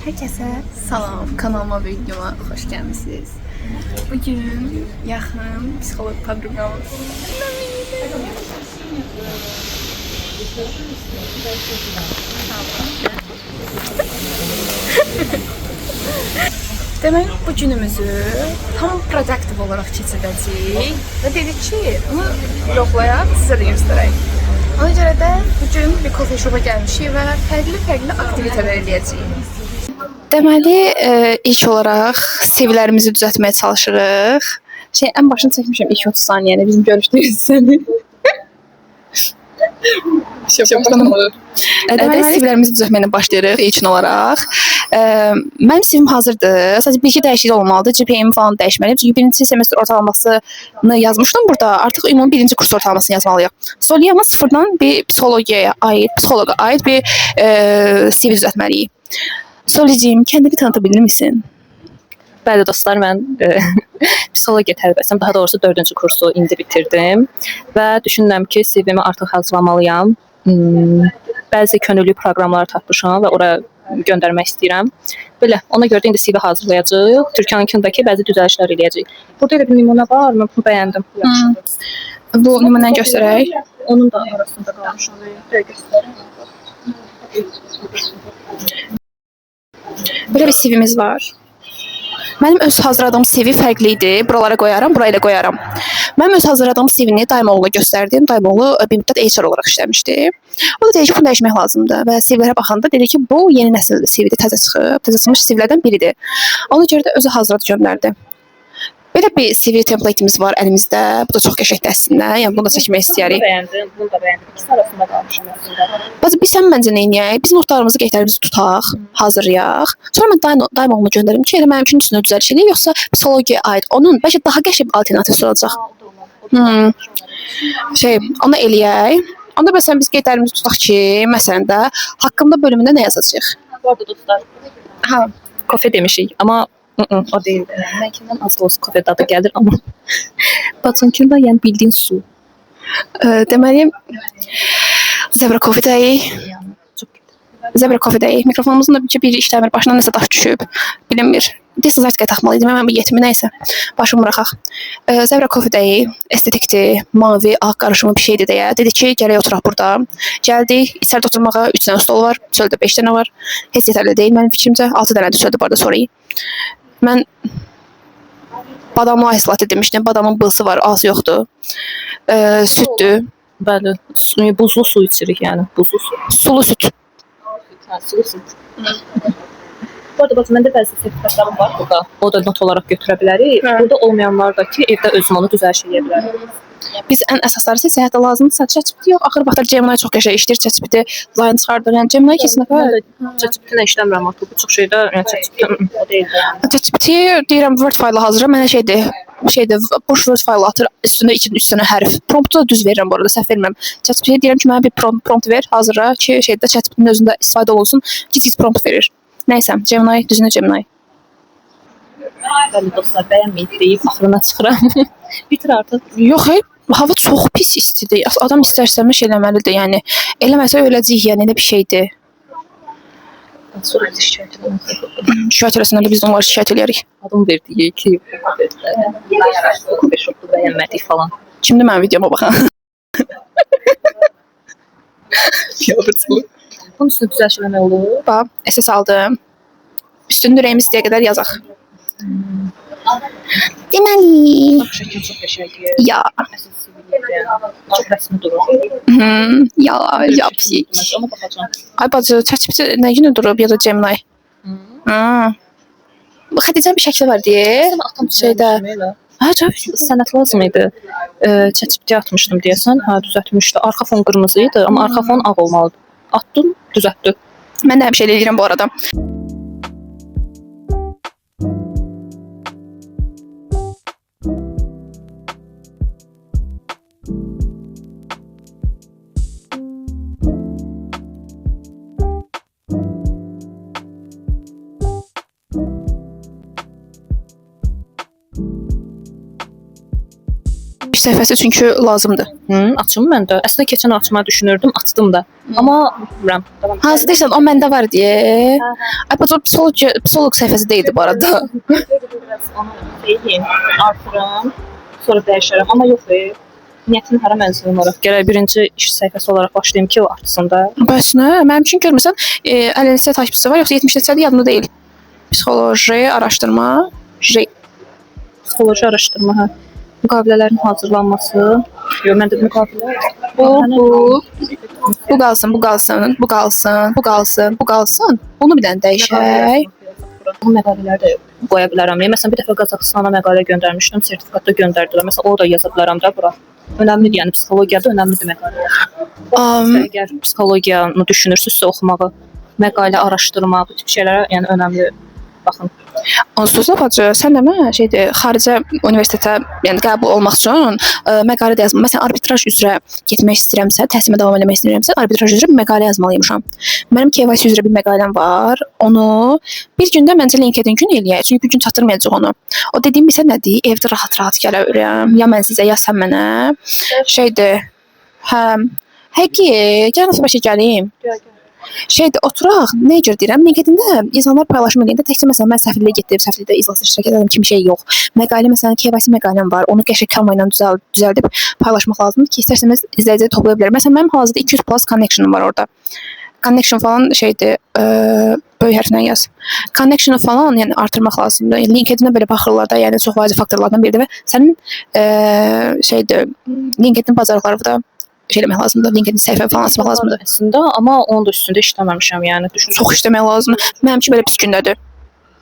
Herkese salam, kanalıma ve videoma hoş gelmişsiniz. Bugün yaxın psixolog proqramı. Demək bu günümüzü tam produktiv olaraq keçirəcəyik və dedik ki, bunu vloglayaq, sizə də göstərək. Ona görə də bugün bir coffee shop'a gəlmişik və fərqli aktivitelər eləyəcəyik. Deməli, ilk olaraq CV-lərimizi düzəltməyə çalışırıq. Ən başını çəkmişəm 2-30 saniyəni bizim görüşdüyümüz səni. Deməli, CV-lərimizi düzəltməklə başlayırıq ilk olaraq. Mənim CV-im hazırdır. Sadəcə bir-iki dəyişiklik olmalıdır. GPA-mi falan dəyişməliyim. Çünki birinci semestr ortalamasını yazmışdım burada. Artıq ümumi birinci kurs ortalamasını yazmalıyıq. Sonra amma sıfırdan bir psixologa aid bir CV düzəltməliyik. Solicim, kendini tanıtabilir misin? Bəli dostlar, mən psixologiya tələbəsiyəm. Daha doğrusu 4-cü kursu indi bitirdim və düşünürəm ki, CV-mi artıq hazırlamalıyam. Bəzi könüllü proqramlar tapmışam və ora göndərmək istəyirəm. Belə, ona görə də indi CV hazırlayacağıq. Türkiyəninkindəki bəzi düzəlişlər eləyəcəyik. Burada elə bir nümunə var, mən bunu bəyəndim. Bu nümunəni göstərək. Onun da arasında qalmışam. Böyle bir CV'miz var. Mənim öz hazırladığım CV fərqli idi. Buralara qoyaram, buraya da qoyaram. Mənim öz hazırladığım CV-ni Dayımoğlu'na göstərdim. Dayımoğlu bir müddət HR olaraq işləmişdi. O da dedi ki, bunu dəyişmək lazımdır və CV-lərə baxanda dedi ki, bu yeni nəsil CV-dir, təzə çıxıb, təzə çıxmış CV-lərdən biridir. Ona görə də özü hazırladı göndərdi. Belə bir CV template'imiz var əlimizdə. Bu da çox qəşəngdir əslində. Yəni bunu da çəkmək istəyirik. Bunu da bəyəndim. İkisi arasında qalmışam əslində. Bazı biz sən məncə neyniyək? Biz notlarımızı, qeydlərimizi tutaq, hazırlayaq. Sonra mən Dayımoğlu'na göndərim ki, elə mənim üçün üstünə düzəlişlik, yoxsa psixologiyaya aid onun bəlkə daha qəşəng alternativ olacaq. Onu eləyək. Onda məsələn biz qeydlərimizi tutaq ki, məsələn də haqqında bölümündə nə yazacağıq? Bu arada dostlar, kofe demişik, amma o deyil. Mənkindən az da olsa kofe dadı gəlir, amma Batunkində yəni bildiyin su. Deməli, Zebra Coffee deyik. Zebra Coffee deyik. Mikrofonumuzun da bir işləmir, başına nəsə daş düşüb. Bilinmir. Desinvertikaya taxmalıydım, hemen bir yetimi nəysə. Başımı bıraxaq. Zebra Coffee deyik. Estetikdir, mavi, ağ qarışımı bir şeydir deyə. Dedi ki, gələk oturaq burada. Gəldik, içəridə oturmağa 3 dənə stol var, çöldə 5 dənə var. Heç yetərli deyil mənim fikrimcə. 6 dənə də çöldə bu arada sorayım. Mən badamlı ice demişdim. Badamın bılsı var, ağzı yoxdur. Süddür. Bəli, buzlu su içirik yəni, buzlu su. Sulu süt. Sulu süt. Bu arada bax, məndə bəzi sertifikatlarım var burada. O da not olaraq götürə bilərik. Burada olmayanlar da ki, evdə özüm onu düzəlş edə bilərəm. Biz ən əsasları səyahətdə lazımdırsa ChatGPT yox. Axır vaxtlar Gemini çox qəşəng işləyir. ChatGPT line çıxardır. Yəni Gemini kesin dəfə ChatGPT-nə işləmirəm artıq. Bu çox şeydə ChatGPT o deyil. ChatGPT deyirəm Word faylı hazırla. Mənə şeydir, boş Word faylı atır. Üstündə 2-3 dənə hərf. Promptu da düz verirəm bu arada, səhv vermirəm. ChatGPT deyirəm ki, mənə bir prompt ver, hazırla ki, ChatGPT-nin özündə istifadə olsun. Kiçik prompt verir. Nəysə, Gemini, düzünü Gemini. Bəli dostlar, bəyənməyib deyib axırına çıxıram. Bitir artıq. Yox, hava çox pis istidir. Adam istərsəmə şey eləməlidir. Yəni eləməsə öləcəyik, yəni elə bir şeydir. Sonra şikayət eləmək. Şikayət eləsəndə biz də onları şikayət eləyərik. Adam verdi ki, kofe shop'u bəyənmədik falan. Kimdir mənim videoma baxan? Yavırçılıq. Bunun üstündə düzəlş eləmək olur. Bax, SS aldım. Üstünün ürəyimiz deyə qədər yazaq. Deməli. Şəkil çox qəşəngdir. Ya. Çox rəsmi durur. Ya pis. Amma baxacağam. Ay bacı, ChatGPT nə günə durub ya da Gemini? Xədicənin bir şəkli var deyə. Şeydə. Tabii. Sənət lazım idi. ChatGPT atmışdım deyəsən. Düzəltmişdi. Arxa fon qırmızı idi, amma arxa fon ağ olmalıdır. Atdım, düzəltdi. Mən də həmişə elə edirəm bu arada. səhifəsi çünki lazımdır. Açım mən də. Əslində keçən açmağı düşünürdüm, açdım da. Amma bilmirəm. Davam. Hansı deyirsən, o məndə var deyə. Ay, bu psixoloq səhifəsi deyildi bu arada. Biraz onu deyim, artırım, sonra dəyişərəm. Amma yox, niyyətim hara mənzilin olaraq. Gərək birinci iş səhifəsi olaraq başlayım ki, o artsın da. Bəs nə? Mənim üçün görmüsən, 50 takipçisi var, yoxsa 70 yadımda deyil. Psixoloji araşdırma, Psixoloji araşdırma, hə. Müqavilələrin hazırlanması. Yox, məndə müqavilə. Bu qalsın, bu qalsın, bu qalsın, bu qalsın, bu qalsın. Bunu bir dənə dəyişək. Bu məqalələri də qoya bilərəm. Məsələn, bir dəfə Qazaxıstana məqalə göndərmişdim, sertifikatda göndərdilər. Məsələn, o da yaza bilərəm də bura. Önəmlidir, yəni psixologiyada önəmlidir məqalə. Əgər psixologiyanı düşünürsünüzsə oxumağı, məqalə araşdırma, bu tip şeylərə yəni önəmli baxın. Onsuz da bacı, sən də mən xaricə universitetə, yəni qəbul olmaq üçün məqalə də yazmalıyam. Məsələn, arbitraj üzrə getmək istəyirəmsə, təhsilimə davam etmək istəyirəmsə, arbitraj üzrə bir məqalə yazmalıymışam. Mənim KYC üzrə bir məqaləm var. Onu bir gündə məncə LinkedIn gün eləyək. Çünki bir gün çatdırmayacaq onu. O dediyim bizə nədir? Evdə rahat-rahat gəlirəm. Ya mən sizə, ya sən mənə. Şeydir. Hə. Həqiqi, gəlin nəsə başa gəlim. Şeydə oturaq, nə cür deyirəm, LinkedIn-də insanlar paylaşım edəndə təkcə məsələn mən səhifəliyə getdim, səhifəlidə iclasda iştirak edirəm, kimi şey yox. Məqalə məsələn KYC məqaləm var, onu qəşəng kamera ilə düzəldib paylaşmaq lazımdır ki, istərsəniz izləyici toplaya bilər. Məsələn mənim hal-hazırda 200 plus connection var orada. Connection falan şeydir, böyük hərflə yaz. Connection falan yəni artırmaq lazımdır. LinkedIn-ə belə baxırlar da, yəni çox vacib faktorlardan biridir və sənin şeydir, LinkedIn bacarıqları da şey eləmək lazımdır, LinkedIn səhifə falan açmaq lazımdır. Əslində, amma onun da üstündə işləməmişəm, yəni düşünürəm. Çox işləmək lazımdır. Mənimki belə pis gündədir.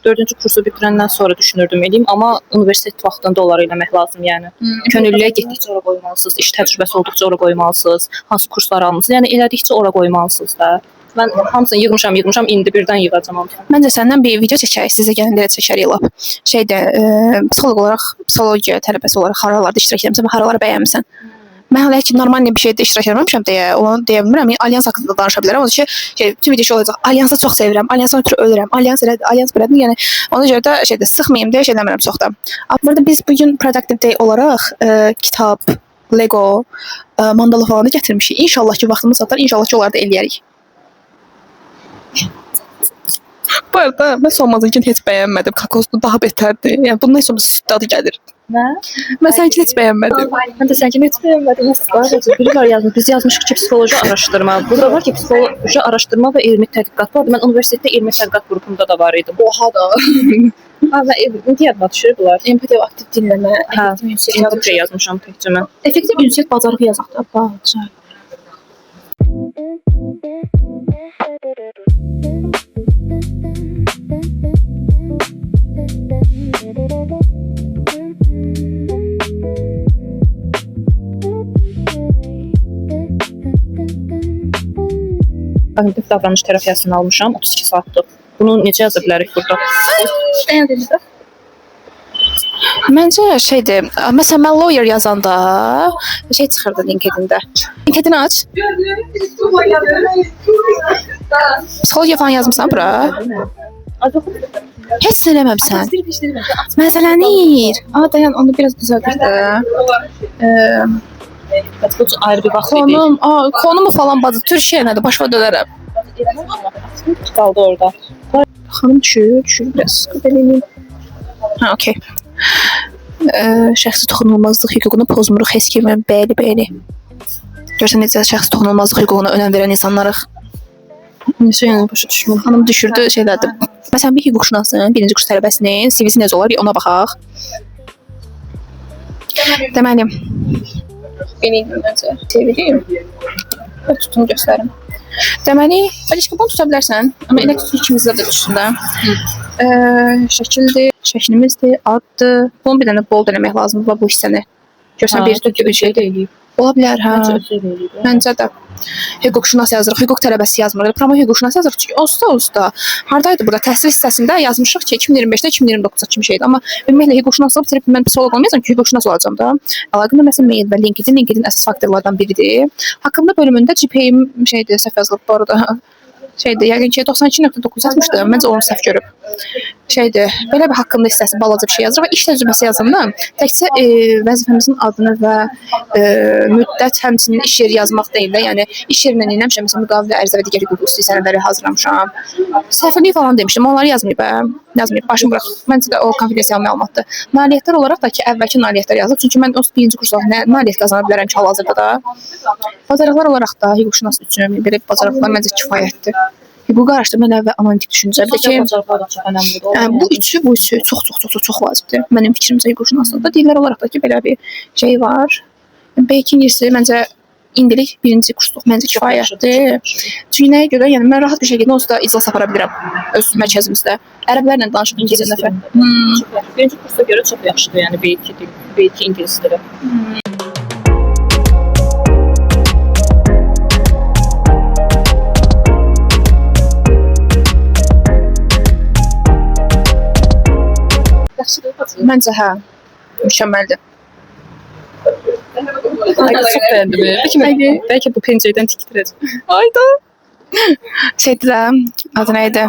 4-cü kursu bitirəndən sonra düşünürdüm eləyim, amma universitet vaxtında onları eləmək lazım, yəni. Könüllüyə getdikcə ora qoymalısınız, iş təcrübəsi olduqca ora qoymalısınız, hansı kurslar almısınız, yəni elədikcə ora qoymalısınız da. Mən hamısını yığmışam, indi birdən yığacam hamısını. Məncə səndən bir video çəkək, sizə gələndə də çəkərik lap. Şeydə, psixoloq olaraq, psixologiya tələbəsi olaraq haralarda iştirak edirəmsən və haraları bəyənmisən? Mən hələ ki normal bir şeydə iştirak etməmişəm deyə, onu deyə bilmirəm. Yəni Alyans haqqında danışa bilərəm. O ki, bütün video şey olacaq. Alyansı çox sevirəm. Alyansdan ötürü ölürəm. Alyans elədir, Alyans belədir. Yəni ona görə də şeydə sıxmayım deyə şey eləmirəm çox da. Burada biz bu gün Productive Day olaraq kitab, Lego, mandala falan da gətirmişik. İnşallah ki vaxtımız çatar, inşallah ki onları da eləyərik. Bu arada mən Solmazınkini heç bəyənmədim. Kakoslu daha betərdir. Yəni bundan sonra dadı gəlir. Nə? Mən səninkini heç bəyənmədim. Mən də səninkini heç bəyənmədim. Biri var yazmış. Biz yazmışıq ki, psixoloji araşdırma. Burada var ki, psixoloji araşdırma və elmi tədqiqat var. Mən universitetdə elmi tədqiqat qrupunda da var idim. Oha da. Və indi yadıma düşür bunlar. Empati və aktiv dinləmə, effektiv ünsiyyət yazmışam təkcə mən. Effektiv ünsiyyət bacarığı yazaq da. Bacar. Kognitiv davranış terapiyasını almışam, 32 saatlıq. Bunu necə yaza bilərik burada? Bəyəndinizdə? Məncə şeydir, məsələn mən lawyer yazanda şey çıxırdı LinkedIn-də. LinkedIn aç. Psixologiya falan yazmısan bura? Heç eləməmsən. Məzələnir. Dayan, onu biraz düzəldir də. Bu ayrı bir vaxt idi. Konumu falan bazı Türkiyə nədir? Başa dönərəm. Qaldı orada. Xanım düşür biraz. Ha, okey. Şəxsi toxunulmazlıq hüququnu pozmuruq heç kimi. Bəli. Görsən necə şəxsi toxunulmazlıq hüququna önəm verən insanlarıq. Neçə yəni başa düşmürəm. Xanım düşürdü şeylərdir. Məsələn bir hüquqşünasın, birinci kurs tələbəsinin CV-si necə olar? Ona baxaq. Deməli. Benim məncə TV-deyim. Tutun göstərim. Deməli, Alişka bunu tuta bilərsən. Amma elə ki ikimizdə də düşsün də. Şəkildir, şəklimizdir, addır. Bunu bir dənə bold eləmək lazımdır bu hissəni. Görsən bir şey deyil. Ola bilər, hə. Məncə də. Hüquqşünas yazırıq, hüquq tələbəsi yazmırıq. Promo hüquqşünas yazırıq. Çünki olsa. Hardaydı burada? Təhsil hissəsində yazmışıq ki, 2025-də 2029-a kimi şeydir. Amma ümumiyyətlə hüquqşünaslıq bitirib mən psixoloq olmayacağam ki, hüquqşünas olacağam da. Əlaqəndə məsələn mail və LinkedIn əsas faktorlardan biridir. Haqqında bölümündə GPA-im şeydir, səhv yazılıb bu arada. Şeydir, yəqin ki 92.9 yazmışdı. Məncə onu səhv görüb. şeydir, belə bir haqqında hissəsi balaca bir şey yazırıq və iş təcrübəsi yazımda təkcə vəzifəmizin adını və müddət, həmçinin iş yeri yazmaq deyil də, yəni iş yerindən eləmişəm, məsələn, müqavilə ərizə və digər hüquqi sənədləri hazırlamışam. Səfirlik falan demişdim, onları yazmayıb, başım bırax. Məncə də o konfidensial məlumatdır. Nailiyyətlər olaraq da ki, əvvəlki nailiyyətlər yazılıb, çünki mən 1-ci kursda nə nailiyyət qazana bilərəm ki, hal-hazırda da. Bacarıqlar olaraq da hüquqşünas üçün belə bacarıqlar məncə kifayətdir. Hüquqi araşdırma və analitik düşüncə. Bir də ki, bu üçü çox vacibdir. Mənim fikrimcə hüquqşünaslıqda dillər olaraq da ki, belə bir şey var. Belki İngilisi məncə indilik 1-ci kursluq məncə kifayətdir. Çünki nəyə görə? Yəni mən rahat bir şəkildə onsuz da iclas apara bilirəm öz mərkəzimizdə. Ərəblərlə danışıb İngilizcə nəfər. 1-ci kursa görə çox yaxşıdır, yəni B2 ingilis dili. Məncə hə, mükəmməldir. Çok beğendim. Belki bu pencereden tiktireceğim. Ayda. Şeydi də, adı nə idi?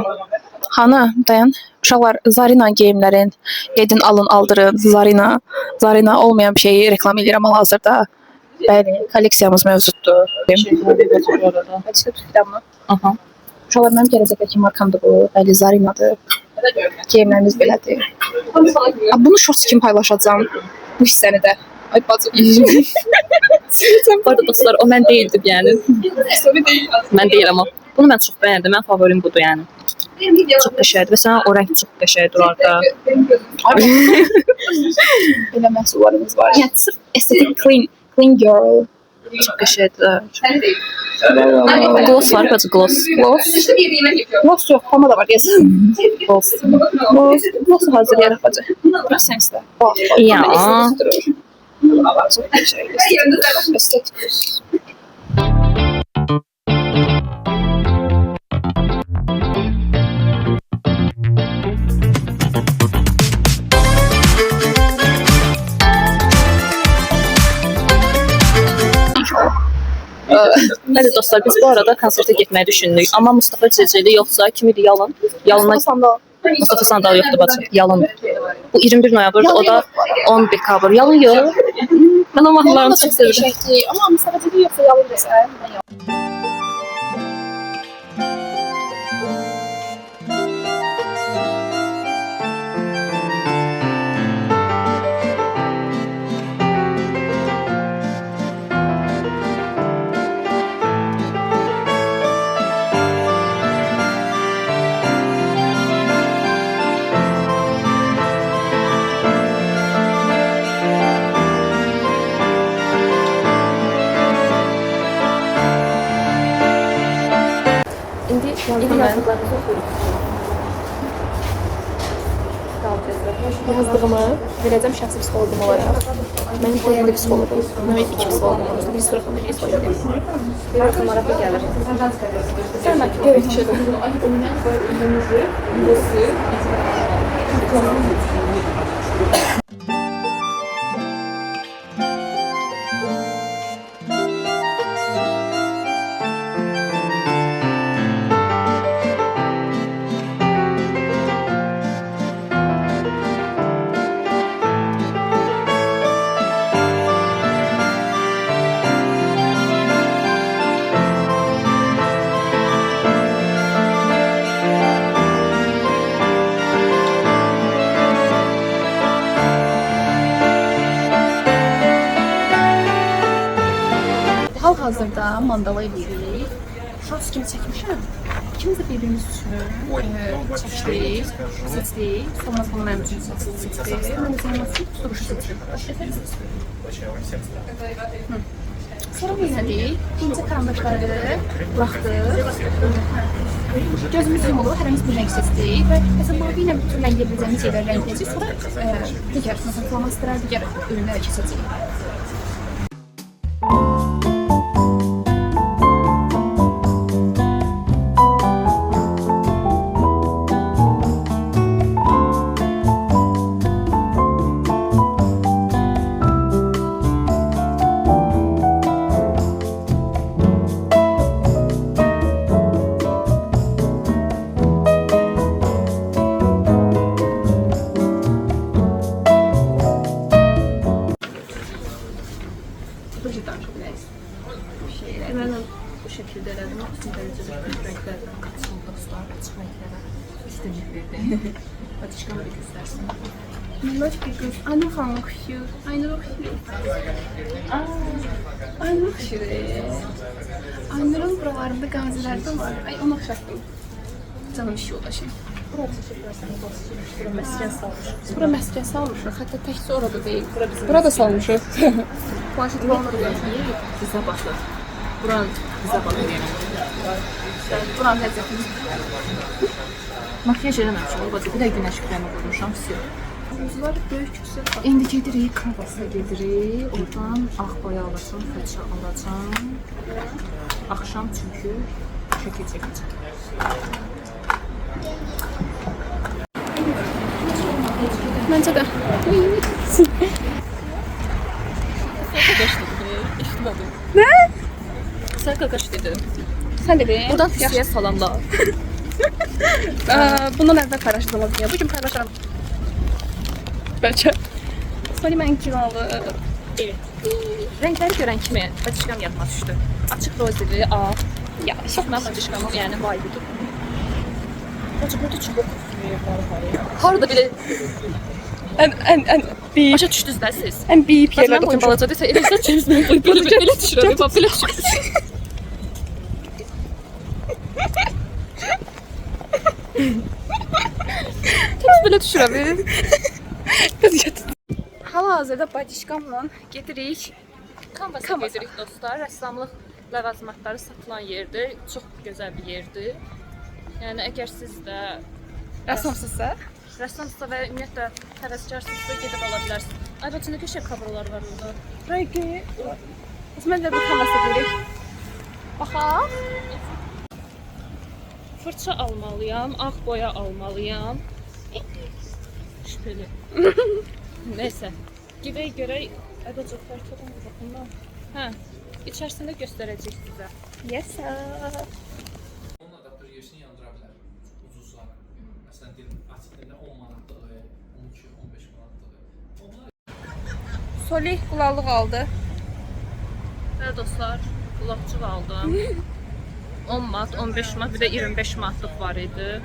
Hanı, dayan. Uşaqlar Zarina geyimlərin, gedin alın, aldırın, Zarina olmayan bir şeyi reklam edirəm hal-hazırda. Bəli, kolleksiyamız mövcuddur. Aha. Uşaqlar mənim gələcəkdəki markamdır bu, bəli, Zarinadır. Geyimlərimiz belədir. Bunu shorts kimi paylaşacağım, bu hissəni də. Ay bacım. Bu arada dostlar, o mən değildim yani. Mən deyil ama. Bunu mən çox bəyəndim. Mən favorim budur yəni. Çox qəşəngdir və sən o rəng çox qəşəngdir orada. Belə məhsullarımız var. Yəni sırf estetik clean girl. Çox qəşəngdir. Gloss var, bacı gloss. Gloss yox, pomada var deyəsən. Gloss hazırlayaraq bacı. Bir sən istə. Ya. Çok qəşəngdir. Estetik. Bəli dostlar, biz bu arada konsertə getməyi düşündük. Amma Mustafa Ceceli yoxsa kim idi? Yalın. Mustafa Sandal yoxdur bacı. Yalın. Bu 21 noyabrdır, o da 10 dekabr. Yalın yox. Mən o mahnılarını çox sevirəm. Amma Mustafa Ceceli yoxsa Yalın desən. Yazdığımı verəcəm şəxsi psixoloqum olaraq. Mənim qoyumda psixoloqum. Mənim 2 psixoloqum var. Bir sırıqım, bir psixoloqum. Bir artıq maraqlı gəlir. Sən bak, görüşürüz. Hal-hazırda mandala edirik. Şorts kimi çəkmişəm. İkimiz də birbirimiz üçün çəkdik, seçdik. Sonra bunu mənim üçün seçdik. Mən də sənin üçün duruşu seçdim. Sonra biz nədik? İncə karandaşları buraxdıq. Gözümüz yumulu, hər birimiz bir rəng seçdik və məsələn mavi ilə bütün rəng edəcəyimiz yerləri rəngləyəcəyik. Sonra digər, məsələn, flomasterlər, digər ürünlərə keçəcəyik. Patişkamı da göstərsin. Look at this. Aynur xanım oxuyur. Aynur oxuyur. Aynur oxuyur. Aynurun buralarında qazilərdə var. Ay onu oxşatdım. Canım iş yoldaşı. Bura məscən salmışıq. Bura məscən salmışıq. Hətta təkcə orada deyil. Bura da salmışıq. Planşet olmadı. Bizə baxır. Buran bizə baxır. Buranın ləzzətini. Makyaj eləməmişəm. Bacı, bir də günəş kremi qoymuşam, vəsiyo. Buzlar böyük küsür. İndi gedirik, kanvasa gedirik. Oradan ağ boya alacağım, fırça alacağım. Axşam çünki çəkəcək. Məncə də. Nə? Sən qaqaş dedin. Sən dedin. Buradan fisiyə salamlar. Bundan əvvəl paylaşdığımız ya. Bugün paylaşaram. Bəlkə. Sonra mən kiralı. Evet. Rəngləri görən kimi patişkam yadıma düşdü. Açıq rozeli, ağ. Ya, Çox mən patişkamım, yəni vibe-dur. Bacı, burada çubuq. Harada belə Ən biyip. başa düşdünüz də siz? Ən biyip Bacı, yerlər mən boyum qoymuşam. balaca desə, eləcə çimizdən belə düşürəm. Bax, belə düşürəm. Temiz belə düşürəm. Hal-hazırda badişkamla gedirik. Kanvasa gedirik dostlar. Rəssamlıq ləvazimatları satılan yerdir. Çox gözəl bir yerdir. Yəni əgər siz də Rəssamsızsa. rəssamsınızsa və ümumiyyətlə həvəskarsinizsə gedib ala bilərsiniz. Ay bacı, nə qəşəng coverlar var orada. Rəqi. Mən də bu kanvasa deyirik. Baxaq. Fırça almalıyam, ağ boya almalıyam. Şübheli. Neyse. Gedək görək. Ay bacı, fərqədən bir baxın da. Hə, içərisində göstərəcək sizə. Yes sir. Onun adaptör yerisini yandıra bilər. Ucuzlar. Məsələn, açıq dildə 10 manatlığı, 12-15 manatlığı. Onlar Solih qulaqlıq aldı. Bəli dostlar, qulaqçıq aldım. 10 manat, 15 manat, bir də 25 manatlıq var idi.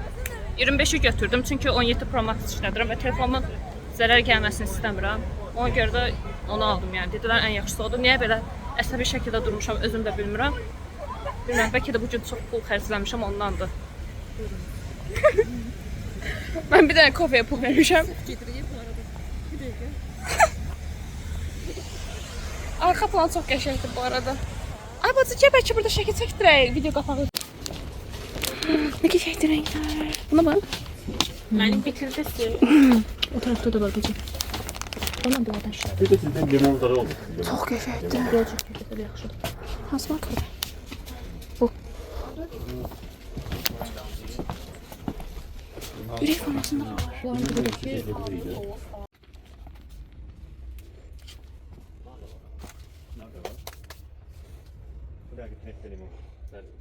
25-i götürdüm çünki 17 Pro Max işlədirəm və telefonumun zərər gəlməsini istəmirəm. Ona görə də onu aldım yəni. Dedilər ən yaxşısı odur. Niyə belə əsəbi şəkildə durmuşam, özüm də bilmirəm. Bilmirəm, bəlkə də bu gün çox pul xərcləmişəm ondandır. Mən bir dənə kofeyə pul vermişəm. Gedirəyim bu arada. Bir dəqiqə. Arxa plan çox qəşəngdir bu arada. Ay bacı, gəl bəlkə burada şəkil çəkdirək, video qapağı. Nə qəşəngdir rənglər. Buna bax. Mənim bitirdisi. O tərəfdə də var bacım. Ona bir adam şəhər. Bir de sizden limonları oldu. Çox qəşəngdir. Birazcık bir yaxşı. Hansı marka? Ürək formasında var.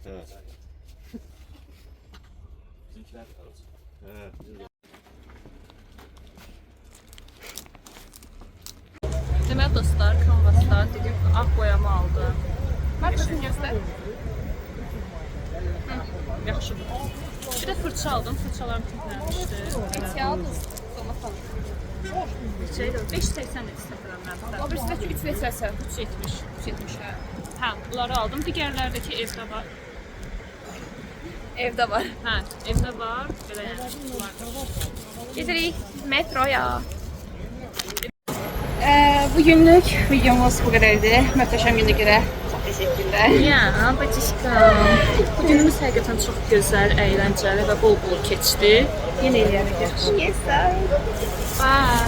Evet. Evet. Deməli dostlar, kanvaslar dedim ağ boyamı aldım. Markasını göstər. Yaxşı. Bir də fırça aldım. Fırçalarım tüklənmişdi. Spesialdır. Sona falan. Şey də 5.80 idi istəyirəm mən. O birisi də 3 litrəsi. 3.70. 370 hə. Hə, bunları aldım. Digərlərdəki evdə var. Evdə var. Hə, evdə var. Belə yəni var. Gedirik metroya. Bugünlük videomuz bu kadardı. Möhtəşəm günə görə çox təşəkkürlər. Ya, bacışqam. Bu günümüz həqiqətən çox gözəl, əyləncəli və bol-bol keçdi. Yenə eləyərik. Yes sir. Bye.